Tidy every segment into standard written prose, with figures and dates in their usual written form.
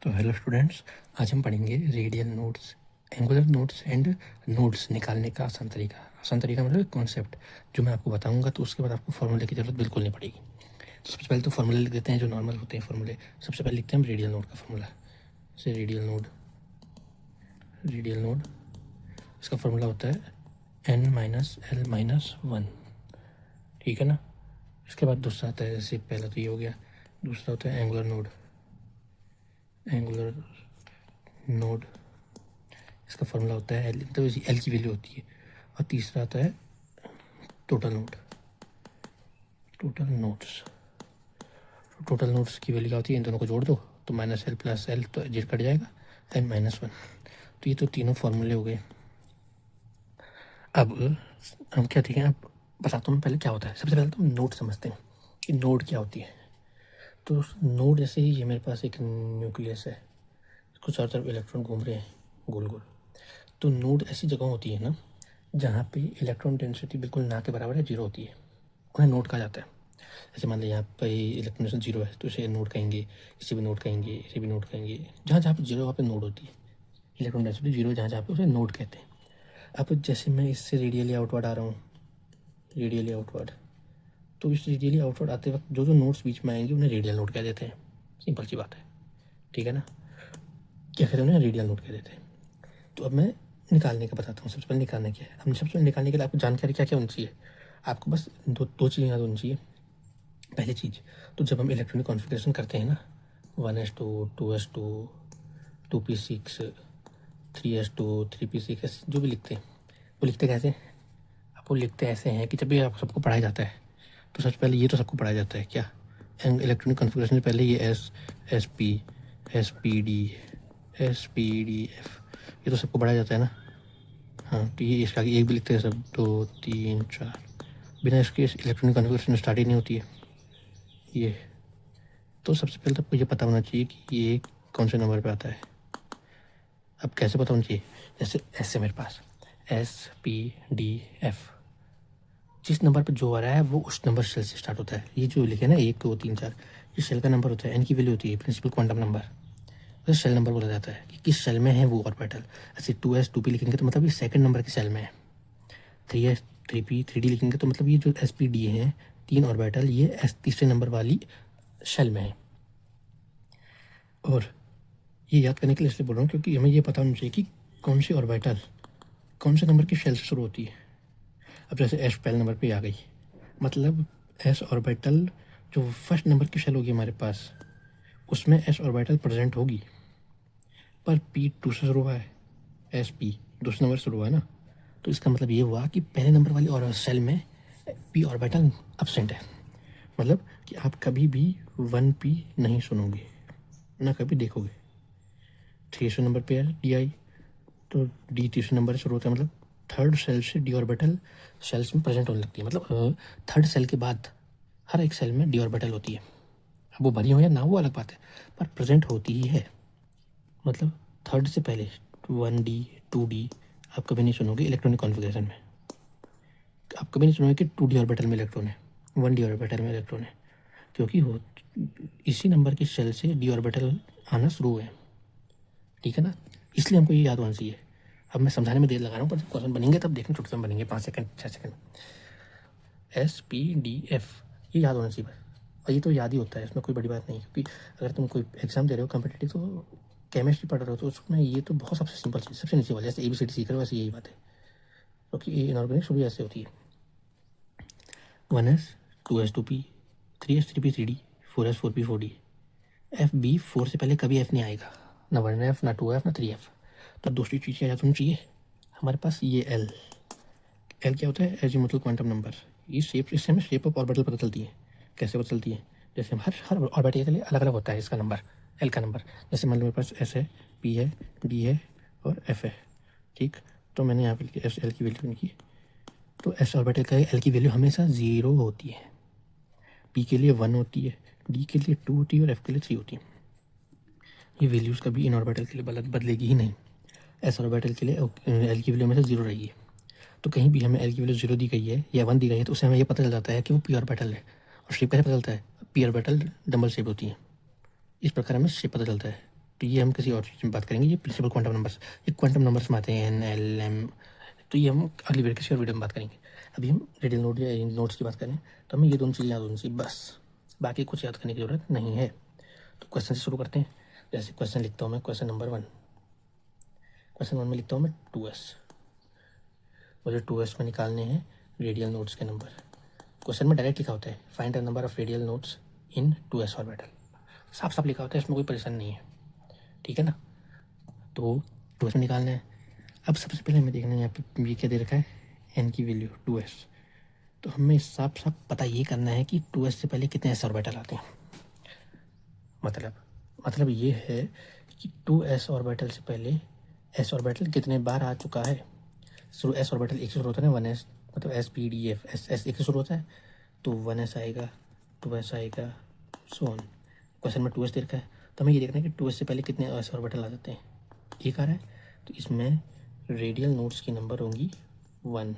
तो hello students, आज हम पढ़ेंगे radial nodes, angular nodes end nodes निकालने का आसान तरीका। आसान तरीका मतलब कॉन्सेप्ट जो मैं आपको बताऊंगा, तो उसके बाद आपको फार्मूले की ज़रूरत बिल्कुल नहीं पड़ेगी। तो सबसे पहले तो फार्मूले लिख देते हैं जो नॉर्मल होते हैं फार्मूले। सबसे पहले लिखते हैं हम रेडियल नोड का फार्मूला। जैसे रेडियल नोड इसका फार्मूला होता है n-l-1, ठीक है ना। इसके बाद दूसरा आता है, जैसे पहला तो ये हो गया, दूसरा होता है एंगुलर नोड इसका फार्मूला होता है एल, तो एल की वैल्यू होती है। और तीसरा आता है टोटल नोड्स की वैल्यू क्या होती है, इन दोनों को जोड़ दो तो -l + l तो जेड कट जाएगा, n-1। तो ये तो तीनों फार्मूले हो गए। अब हम क्या देखें, अब बताता हूँ पहले क्या होता है। सबसे पहले तो नोड समझते हैं कि नोड क्या होती है। तो नोड जैसे ही ये मेरे पास एक न्यूक्लियस है, इसको चारों तरफ इलेक्ट्रॉन घूम रहे हैं गोल गोल। तो नोड ऐसी जगह होती है ना जहाँ पे इलेक्ट्रॉन डेंसिटी बिल्कुल ना के बराबर है, जीरो होती है, उन्हें नोड कहा जाता है। जैसे मान लीजिए यहाँ पे इलेक्ट्रॉन डेंसिटी जीरो है तो इसे नोड कहेंगे, इसे भी नोड कहेंगे, इसे भी नोड कहेंगे। जहाँ जहाँ पे जीरो वहाँ पे नोड होती है, इलेक्ट्रॉन डेंसिटी जीरो जहाँ जहाँ पे उसे नोड कहते हैं। अब जैसे मैं इससे रेडियली आउटवर्ड आ रहा हूँ, तो इस रेडियली आउटवर्ड आते वक्त जो जो नोड्स बीच में आएंगे उन्हें रेडियल नोड कह देते हैं। सिंपल सी बात है, ठीक है ना। क्या कहते हैं उन्हें, रेडियल नोड कह देते हैं। तो अब मैं निकालने का बताता हूँ। सबसे पहले निकालना क्या है। अब सबसे पहले निकालने के लिए आपको जानकारी क्या क्या होनी चाहिए। आपको बस दो चीज़ें याद होनी चाहिए। पहली चीज़, तो जब हम इलेक्ट्रॉनिक कॉन्फ़िगरेशन करते हैं ना, 1s2, 2s2, 2p6, 3s2, 3p6 जो भी लिखते हैं, वो लिखते कैसे हैं? आपको लिखते ऐसे हैं कि जब भी आप सबको पढ़ाया जाता है तो सबसे पहले ये तो सबको पढ़ाया जाता है क्या, इलेक्ट्रॉनिक कॉन्फ़िगरेशन से पहले ये s p s p d f ये तो सबको पढ़ाया जाता है ना। हाँ, तो ये इसका आगे एक भी लिखते हैं सब, 2 3 4, बिना इसके इलेक्ट्रॉनिक कॉन्फ़िगरेशन स्टार्ट ही नहीं होती है ये। तो सबसे पहले तो आपको ये पता होना चाहिए कि ये कौन से नंबर पे आता है। अब कैसे पता होना चाहिए, जैसे ऐसे मेरे पास S-P-D-F, जिस नंबर पर जो आ रहा है वो उस नंबर सेल से स्टार्ट होता है। ये जो लिखे ना 1 2 3 4, ये सेल का नंबर होता है, एन की वैल्यू होती है, प्रिंसिपल क्वांटम नंबर। तो सेल नंबर बोला जाता है कि किस सेल में है वो ऑर्बिटल। ऐसे 2s 2p लिखेंगे तो मतलब ये सेकंड नंबर के सेल में है। 3s 3p 3d लिखेंगे तो मतलब ये जो sp-d हैं, तीन ऑर्बिटल, ये तीसरे नंबर वाली शेल में है। और ये याद करने के लिए इसलिए बोल रहा हूँ क्योंकि हमें ये पता होना चाहिए कि कौन सी ऑर्बिटल कौन से नंबर की शेल से शुरू होती है। अब जैसे s पहले नंबर पे आ गई, मतलब s ऑर्बिटल जो फर्स्ट नंबर की शेल होगी हमारे पास, उसमें s ऑर्बिटल प्रेजेंट होगी। पर p 2 से शुरू हुआ है, sp दूसरे नंबर से शुरू हुआ है ना, तो इसका मतलब ये हुआ कि पहले नंबर वाली और सेल में p ऑर्बिटल एब्सेंट है। मतलब कि आप कभी भी 1p नहीं सुनोगे ना, कभी देखोगे। 300 नंबर पे है di, तो d तीसरे नंबर से शुरू होता है, मतलब थर्ड सेल से d ऑर्बिटल सेल्स में प्रेजेंट होने लगती है। मतलब थर्ड सेल के बाद हर एक सेल में d ऑर्बिटल होती है। अब वो भरी हो या ना वो अलग बात है, पर प्रेजेंट होती ही है। मतलब थर्ड से पहले 1d 2d आप कभी नहीं सुनोगे इलेक्ट्रॉनिक कॉन्फ़िगरेशन में। आप कभी नहीं सुनोगे कि 2d ऑर्बिटल में इलेक्ट्रॉन है, 1d ऑर्बिटल में इलेक्ट्रॉन है, क्योंकि हो इसी नंबर की सेल से d ऑर्बिटल आना शुरू हुए, ठीक है ना। इसलिए हमको ये याद होना चाहिए। अब मैं समझाने में देर लगा रहा हूँ, पर जब क्वेश्चन बनेंगे तब देखना, चुटकी में बनेंगे 5 सेकंड 6 सेकंड। S-P-D-F ये याद होना चाहिए बस। और ये तो याद ही होता है, इसमें कोई बड़ी बात नहीं। क्योंकि अगर तुम कोई एग्जाम दे रहे हो कॉम्पिटिटिव, तो केमिस्ट्री पढ़ रहे हो, तो उसमें ये तो बहुत सबसे सिंपल चीज़, सबसे नीचे वाली, जैसे ABCD सीख रहे हो वैसे यही बात है। क्योंकि ये इनऑर्गेनिक शुरू ऐसे होती है, 1s 2s 2p 3s 3p 3d 4s 4p 4d। FB 4 से पहले कभी F नहीं आएगा, ना 1F ना 2F ना 3F। तो दूसरी चीज़ क्या याद होनी चाहिए हमारे पास, ये L क्या होता है, एजीमुथल क्वांटम नंबर। ये शेप, इससे हमें शेप ऑफ ऑर्बिटल पता चलती है। कैसे पता चलती है, जैसे हम हर ऑर्बिटल के लिए अलग अलग होता है इसका नंबर, L का नंबर। जैसे मान लो मेरे पास S है, P है, D है और F है, ठीक। तो मैंने यहाँ पे S L की वैल्यू लिखी, तो S ऑर्बिटल का L की वैल्यू हमेशा 0 होती है, P के लिए 1 होती है, D के लिए 2 होती है और F के लिए 3 होती है। ये वैल्यूज़ कभी इन ऑर्बिटल के लिए बदलेगी ही नहीं। S ऑर्बिटल के लिए L की वैल्यू हमेशा 0 रहेगी। तो कहीं भी हमें L की वैल्यू 0 दी गई है या 1 दी गई है, तो उससे हमें ये पता चल जाता है कि वो p ऑर्बिटल है। और शेप कैसे पता चलता है, p ऑर्बिटल डबल शेप होती है, इस प्रकार हमें शेप पता चलता है। तो ये हम किसी और चीज़ में बात करेंगे। ये प्रिंसिपल क्वांटम नंबर्स, ये क्वांटम नंबर्स में आते हैं एन एल एम, तो ये हम अगली वीडियो किसी और वीडियो में बात करेंगे। अभी हम रेडियल नोड या नोड्स की बात करें तो हमें ये दोनों चीज़ें याद होनी चाहिए बस, बाकी कुछ याद करने की ज़रूरत नहीं है। तो क्वेश्चन से शुरू करते हैं। जैसे क्वेश्चन लिखता हूँ मैं, क्वेश्चन नंबर 1, क्वेश्चन 1 में लिखता हूँ मैं 2s, मुझे 2s में निकालने हैं रेडियल नोड्स के नंबर। क्वेश्चन में डायरेक्ट लिखा होता है find the number of radial nodes in 2s orbital, साफ साफ लिखा होता है, इसमें कोई परेशानी नहीं है, ठीक है ना। तो 2s में निकालना है। अब सबसे पहले हमें देखना है यहाँ पे ये क्या दे रखा है, n की वैल्यू 2s। तो हमें साफ साफ पता ये करना है कि 2s से पहले कितने s ऑर्बिटल आते हैं। मतलब ये है कि 2s ऑर्बिटल से पहले s ऑर्बिटल कितने बार आ चुका है। शुरू s ऑर्बिटल एक से शुरू होता है ना, 1s, मतलब s p d f, s एक से शुरू होता है, तो 1s आएगा, 2s आएगा, सो ऑन। क्वेश्चन में 2s दे रखा है, तो हमें ये देखना है कि 2s से पहले कितने s ऑर्बिटल आ जाते हैं। एक आ रहा है, तो इसमें रेडियल नोड्स की नंबर होंगी 1,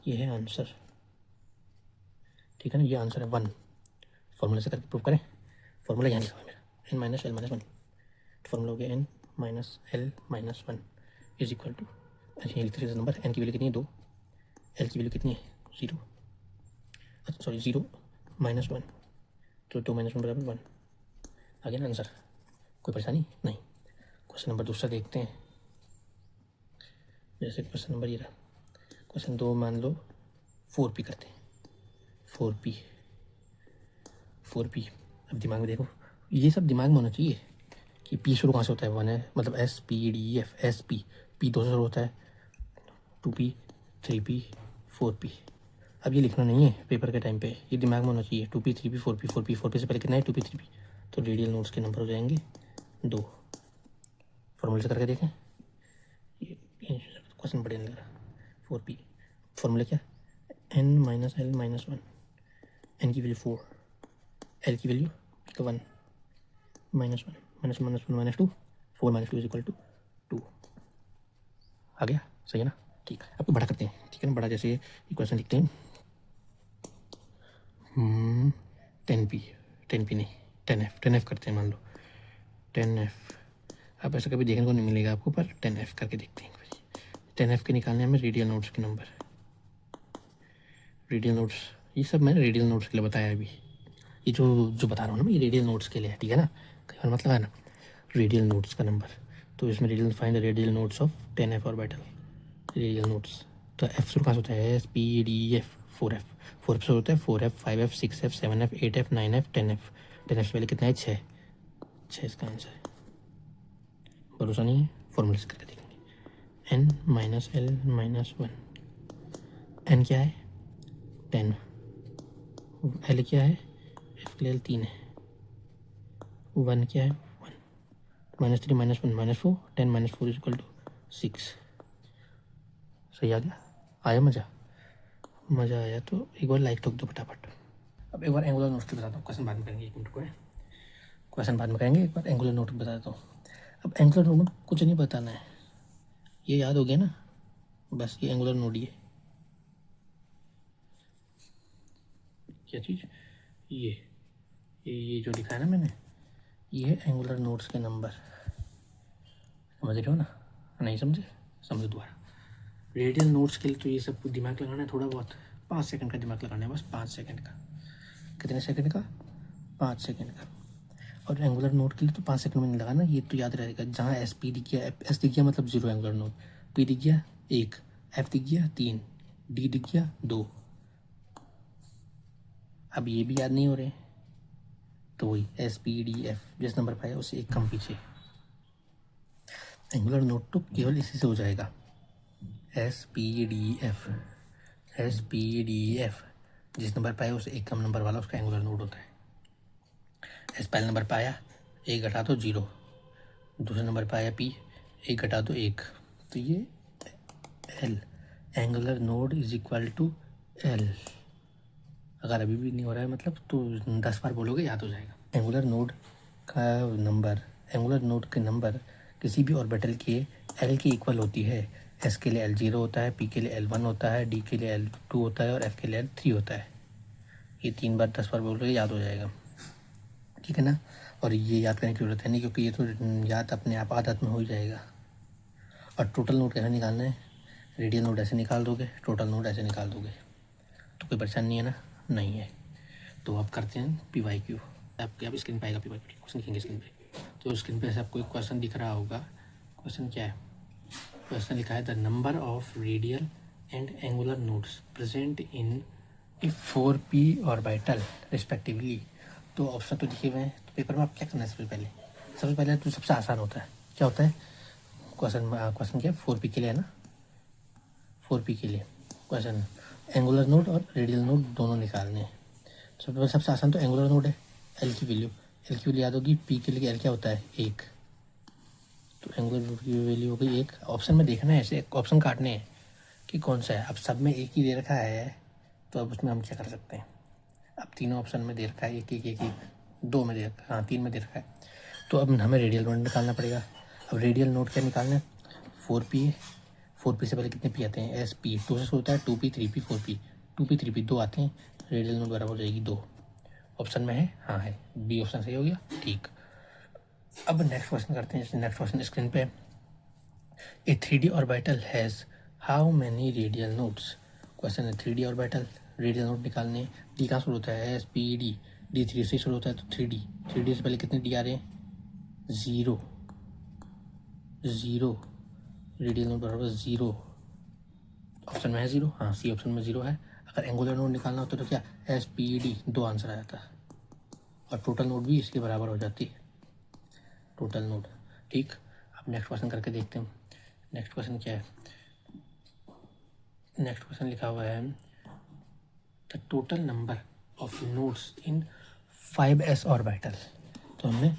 ये है आंसर, ठीक है ना, ये आंसर है 1। फॉर्मूला से करके प्रूव करें। फॉर्मूला यहाँ लिखा हुआ है मेरा, n minus L minus 1, formula हो गया n minus L minus 1 is equal to, अच्छा लिखते हैं नंबर, n की वैल्यू कितनी है 2, l की वैल्यू कितनी है 0, अच्छा सॉरी 0 माइनस 1, तो 2 माइनस 1 बराबर 1, आ गया ना आंसर, कोई परेशानी नहीं। क्वेश्चन नंबर दूसरा देखते हैं। जैसे क्वेश्चन नंबर ये रहा, क्वेश्चन 2 मान लो 4p करते हैं, 4p। अब दिमाग में देखो, ये सब दिमाग में होना चाहिए कि p शुरू कहाँ से होता है, 1 है, मतलब s p d f s p, p 2 से शुरू होता है, 2p 3p 4p। अब ये लिखना नहीं है पेपर के टाइम पे, ये दिमाग में होना चाहिए, 2p 3p 4p 4p 4p से पहले कितना है 2p 3p, तो रेडियल नोड्स के नंबर हो जाएंगे 2। फॉर्मूले से करके देखें, ये क्वेश्चन बढ़िया लग रहा है। 4p फॉर्मूला क्या, n minus L minus 1, n की वैल्यू 4, l की value 1, minus 1 minus 1 minus 1 minus 2, 4 minus 2 is equal to 2। आ गया, सही है ना, ठीक। आपको बड़ा करते हैं, ठीक है ना, बड़ा जैसे ये क्वेश्चन लिखते हैं 10p नहीं 10f करते हैं, मान लो 10f। अब ऐसा कभी देखने को नहीं मिलेगा आपको, पर 10f करके देखते हैं। 10f के निकालने हमें रेडियल नोड्स के नंबर, रेडियल नोड्स, ये सब मैंने रेडियल नोड्स के लिए बताया अभी, ये जो बता रहा हूँ ना मैं, ये रेडियल नोड्स के लिए है, ठीक है ना, कई बार मतलब है ना रेडियल नोड्स का नंबर। तो इसमें radial find the radial nodes of 10f orbital, radial nodes. तो f शुरू कहाँ से होता है, s p d f, 4f से होता है, 4f 5f 6f 7f 8f 9f 10f, 10f से पहले कितना है 6 इसका आंसर है। भरोसा नहीं है, फॉर्मूले से करके देखेंगे। n minus L minus 1, n क्या है 10, l क्या है, f के लिए l 3 है, 1 क्या है 1, minus 3 minus 1 minus 4, 10 minus 4 is equal to 6। सही आ गया, आया मज़ा आया तो एक बार लाइक ठोक दो फटाफट। अब एक बार एंगुलर नोट बताता हूँ, क्वेश्चन बाद में करेंगे, 1 मिनट को है, क्वेश्चन बाद में करेंगे, एक बार एंगुलर नोट बताता हूँ। अब एंगुलर नोट में कुछ नहीं बताना है, ये याद हो गया ना, बस ये एंगुलर नोड, ये क्या चीज़, ये जो लिखा है ना मैंने, ये है एंगुलर नोड्स के नंबर, समझ रहे हो ना, नहीं समझे, समझो दोबारा। रेडियल नोड्स के लिए तो ये सब दिमाग लगाना है थोड़ा बहुत, 5 सेकंड का दिमाग लगाना है बस, 5 सेकंड का, कितने सेकंड का, 5 सेकंड का। और एंगुलर नोड के लिए तो 5 सेकंड में नहीं लगाना, ये तो याद रहेगा, जहाँ एस पी दिख गया, एस दिख गया मतलब 0 एंगुलर नोड, पी दिख गया 1, एफ दिख गया 3, डी दिख गया 2। अब ये भी याद नहीं हो रहे, तो वही एस पी डी एफ, जिस नंबर पर है उससे एक कम पीछे। एंगुलर नोड तो केवल इसी से हो जाएगा, एस पी डी एफ, जिस नंबर पर है उससे एक कम नंबर वाला उसका एंगुलर नोड होता है। एस पहले नंबर पर आया, 1 घटा दो 0, दूसरे नंबर पर आया पी, 1 घटा दो 1, तो ये L, angular node is equal to L. अगर अभी भी नहीं हो रहा है मतलब तो 10 बार बोलोगे याद हो जाएगा। एंगुलर नोड के नंबर किसी भी ऑर्बिटल के एल के इक्वल होती है। एस के लिए L0 होता है, पी के लिए L1 होता है, डी के लिए L2 होता है और एफ के लिए L3 होता है। ये 3 बार 10 बार बोलोगे याद हो जाएगा, ठीक है ना। और ये याद करने की जरूरत है नहीं, क्योंकि ये तो याद अपने आप आदत में हो ही जाएगा। और टोटल नोट कैसे निकालना है, रेडियल नोट ऐसे निकाल दोगे, टोटल नोट ऐसे निकाल दोगे, तो कोई परेशानी नहीं है ना? नहीं है। तो अब करते हैं PYQ। आपके आप स्क्रीन पे आएगा PYQ, क्वेश्चन लिखेंगे स्क्रीन पे। तो स्क्रीन पे ऐसे आपको एक क्वेश्चन दिख रहा होगा। क्वेश्चन क्या है? क्वेश्चन लिखा है the number of radial and angular nodes present in A 4p orbital respectively. तो ऑप्शन तो दिखे हुए हैं, तो पेपर में आप क्या करना है? सबसे पहले तो सबसे आसान होता है, क्या होता है? क्वेश्चन क्या है? 4p के लिए है ना, 4p के लिए क्वेश्चन एंगुलर नोड और रेडियल नोड दोनों निकालने हैं। सबसे आसान तो एंगुलर नोड है। एल की वैल्यू याद होगी, पी के लिए एल क्या होता है? 1। तो एंगुलर नोड की वैल्यू हो गई 1। ऑप्शन में देखना है, ऐसे ऑप्शन काटने हैं कि कौन सा है। अब सब में एक ही दे रखा है, तो अब उसमें हम क्या कर सकते हैं? अब तीनों ऑप्शन में दे रखा है एक एक एक एक, 2 में दे रखा है, हाँ 3 में दे रखा है। तो अब हमें रेडियल नोड निकालना पड़ेगा। अब रेडियल नोड क्या निकालना है? 4p है। 4p से पहले कितने p आते हैं? SP। 2 से शुरू होता है 2p 3p 4p। 2p 3p 2 आते हैं, रेडियल नोड बराबर हो जाएगी 2। ऑप्शन में है? हाँ है, बी ऑप्शन सही हो गया। ठीक। अब नेक्स्ट क्वेश्चन करते हैं। नेक्स्ट क्वेश्चन स्क्रीन पे, ए 3D orbital has how many radial nodes. Question है 3D ऑर्बिटल, रेडियल नोड निकालने। डी कहाँ शुरू होता है? SPD। डी 3 से शुरू होता है, तो 3D। 3D से पहले कितने डी आ रहे हैं? 0। रेडियल नोड बराबर 0। ऑप्शन में है 0, हाँ सी ऑप्शन में 0 है। अगर एंगुलर नोड निकालना होता तो क्या? SPD 2 आंसर आ जाता है, और टोटल नोड भी इसके बराबर हो जाती है, टोटल नोड। ठीक। अब नेक्स्ट क्वेश्चन करके देखते हैं। नेक्स्ट क्वेश्चन क्या है? नेक्स्ट क्वेश्चन लिखा हुआ है the total number of nodes in 5s orbital. तो हमने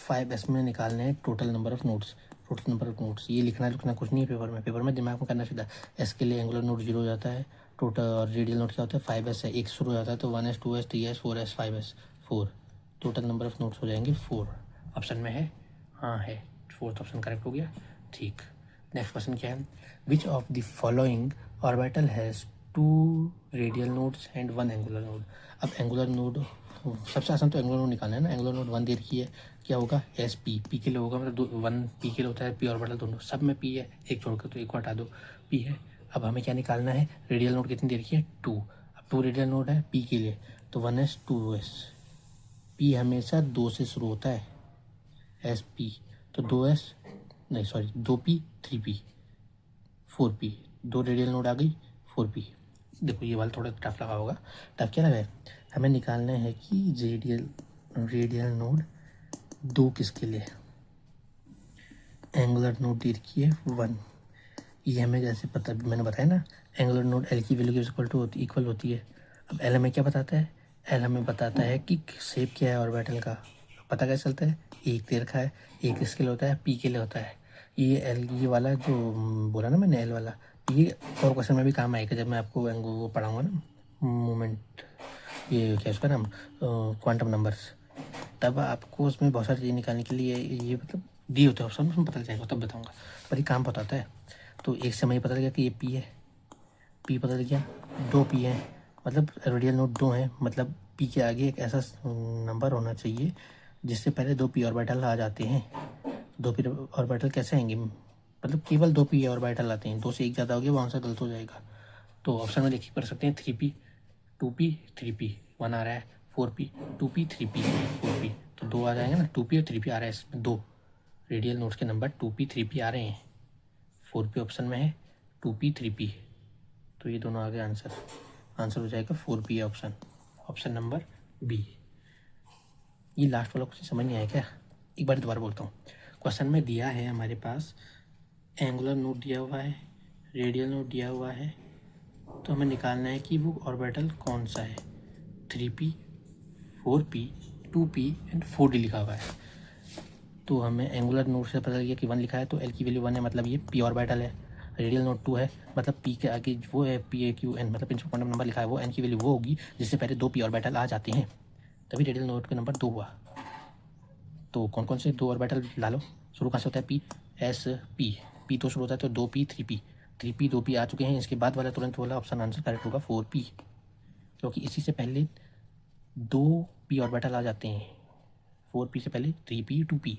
5s में निकालने हैं total number of nodes. Total number of nodes ये लिखना कुछ नहीं है पेपर में दिमाग में करना सीधा। एस के लिए एंगुलर नोड 0 हो जाता है, टोटल और रेडियल नोड क्या होता है? 5s है, एक शुरू हो जाता है, तो 1s 2s 3s 4s 5s 4। Total number of nodes हो जाएंगे 4। ऑप्शन में है? हाँ है, 4th ऑप्शन करेक्ट हो गया। ठीक। नेक्स्ट क्वेश्चन क्या है? Which of the following orbital has 2 radial nodes and 1 angular node. अब एंगुलर नोड सबसे आसान तो एंगुलर नोड निकालना है ना। एंगुलर नोड 1 दे रखी है, क्या होगा? SP। पी के लिए होगा, मतलब 1 पी के लिए होता है, पी ऑर्बिटल दोनों, सब में पी है, एक छोड़कर तो एक को हटा दो, पी है। अब हमें क्या निकालना है? रेडियल नोड कितनी दे रखी है? 2। अब 2 रेडियल नोड है पी के लिए, तो 1s 2s। पी हमेशा 2 से शुरू होता है, SP। तो 2s, नहीं sorry 2p 3p 4p, 2 radial node आ गई 4p। देखो ये वाला थोड़ा टफ लगा होगा। टफ क्या लगा है? हमें निकालना है कि रेडियल नोड 2 किसके लिए? एंगुलर नोड दे रखी है 1। ये हमें जैसे पता, मैंने बताया ना, एंगुलर नोड एल की वैल्यू इक्वल होती है। अब एल हमें क्या बताता है? एल हमें बताता है कि शेप क्या है ऑर्बिटल का। पता कैसे चलता है? एक दे रखा है, एक किसके लिए होता है? पी के लिए होता है। ये एल, ये वाला जो बोला ना मैंने, एल वाला, ये और क्वेश्चन में भी काम आएगा जब मैं आपको वो पढ़ाऊँगा ना, मोमेंट, ये क्या उसका नाम, क्वांटम नंबर्स। तब आपको उसमें बहुत सारी चीज़ें निकालने के लिए ये मतलब दिए होते हैं ऑप्शन, उसमें पता चल जाएगा, तब बताऊँगा। पर ये काम बताता है। तो एक समय पता लगा कि ये पी है, पी पता लग गया, 2 पी है, मतलब रेडियल नोड 2 है, मतलब पी के आगे एक ऐसा नंबर होना चाहिए जिससे पहले 2 पी ऑर्बिटल आ जाते हैं। 2 पी ऑर्बिटल कैसे आएंगे? मतलब केवल 2 पी ऑर्बिटल आते हैं, 2 से एक ज़्यादा हो गया, वहाँ से गलत हो जाएगा। तो ऑप्शन में देखिए पढ़ सकते हैं 3p 2p 3p 1 आ रहा है, 4p 2p 3p 4p, तो 2 आ जाएंगे ना, 2p और 3p आ रहा है, इसमें 2 रेडियल नोड्स के नंबर 2p 3p आ रहे हैं। 4p ऑप्शन में है, 2p 3p, तो ये दोनों आ गए आंसर। आंसर हो जाएगा 4p option, option number B. ये लास्ट वाला क्वेश्चन समझ नहीं आया क्या? एक बार दोबारा बोलता हूँ। क्वेश्चन में दिया है हमारे पास एंगुलर नोड दिया हुआ है, रेडियल नोड दिया हुआ है, तो हमें निकालना है कि वो ऑर्बिटल कौन सा है। 3p 4p 2p and 4d लिखा हुआ है। तो हमें एंगुलर नोड से पता लगा कि 1 लिखा है, तो एल की वैल्यू 1 है, मतलब ये p ऑर्बिटल है। रेडियल नोड 2 है, मतलब p के आगे वो है PAQN, मतलब प्रिंसिपल क्वांटम नंबर लिखा है, वो n की वैल्यू वो होगी जिससे पहले 2 p ऑर्बिटल आ जाते हैं, तभी रेडियल नोड का नंबर 2 हुआ। तो कौन कौन से 2 ऑर्बिटल डालो? शुरू कहाँ से होता है? P तो शुरू होता है, तो 2p 3p 2p आ चुके हैं, इसके बाद वाला तुरंत वाला ऑप्शन आंसर करेक्ट होगा 4p, क्योंकि इसी से पहले 2 p ऑर्बिटल आ जाते हैं, 4P से पहले 3P 2P,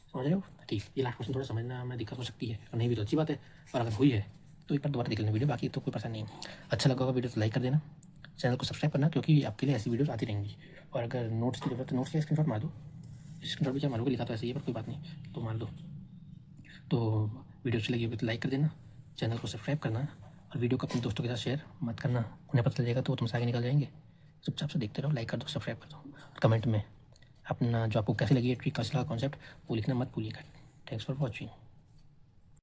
समझ रहे हो? ठीक, ये लास्ट क्वेश्चन थोड़ा समझना में दिक्कत हो सकती है, और नहीं भी तो अच्छी बात है, और अगर हुई है तो एक बार दोबारा देख लेना वीडियो, बाकी तो कोई परेशानी नहीं। अच्छा लगा होगा वीडियो तो लाइक कर देना, चैनल को सब्सक्राइब करना, क्योंकि आपके लिए ऐसी वीडियोस आती रहेंगी। और अगर नोट्स की जरूरत है, नोट्स का स्क्रीनशॉट मार दो, स्क्रीनशॉट भी क्या मारोगे, लिखा तो ऐसे ही है पर कोई बात नहीं, तो मार दो। तो वीडियो अच्छी लगी होगी तो लाइक कर देना, चैनल को सब्सक्राइब करना, और वीडियो को अपने दोस्तों के साथ शेयर मत करना, उन्हें पता चल जाएगा तो वो तुमसे आगे निकल जाएंगे। चुपचाप से देखते रहो, लाइक कर दो, सब्सक्राइब कर दो, कमेंट में अपना जो आपको कैसी लगी है ट्रिक, कैसा लगा कॉन्सेप्ट, वो लिखना मत भूलिएगा। Thanks for watching.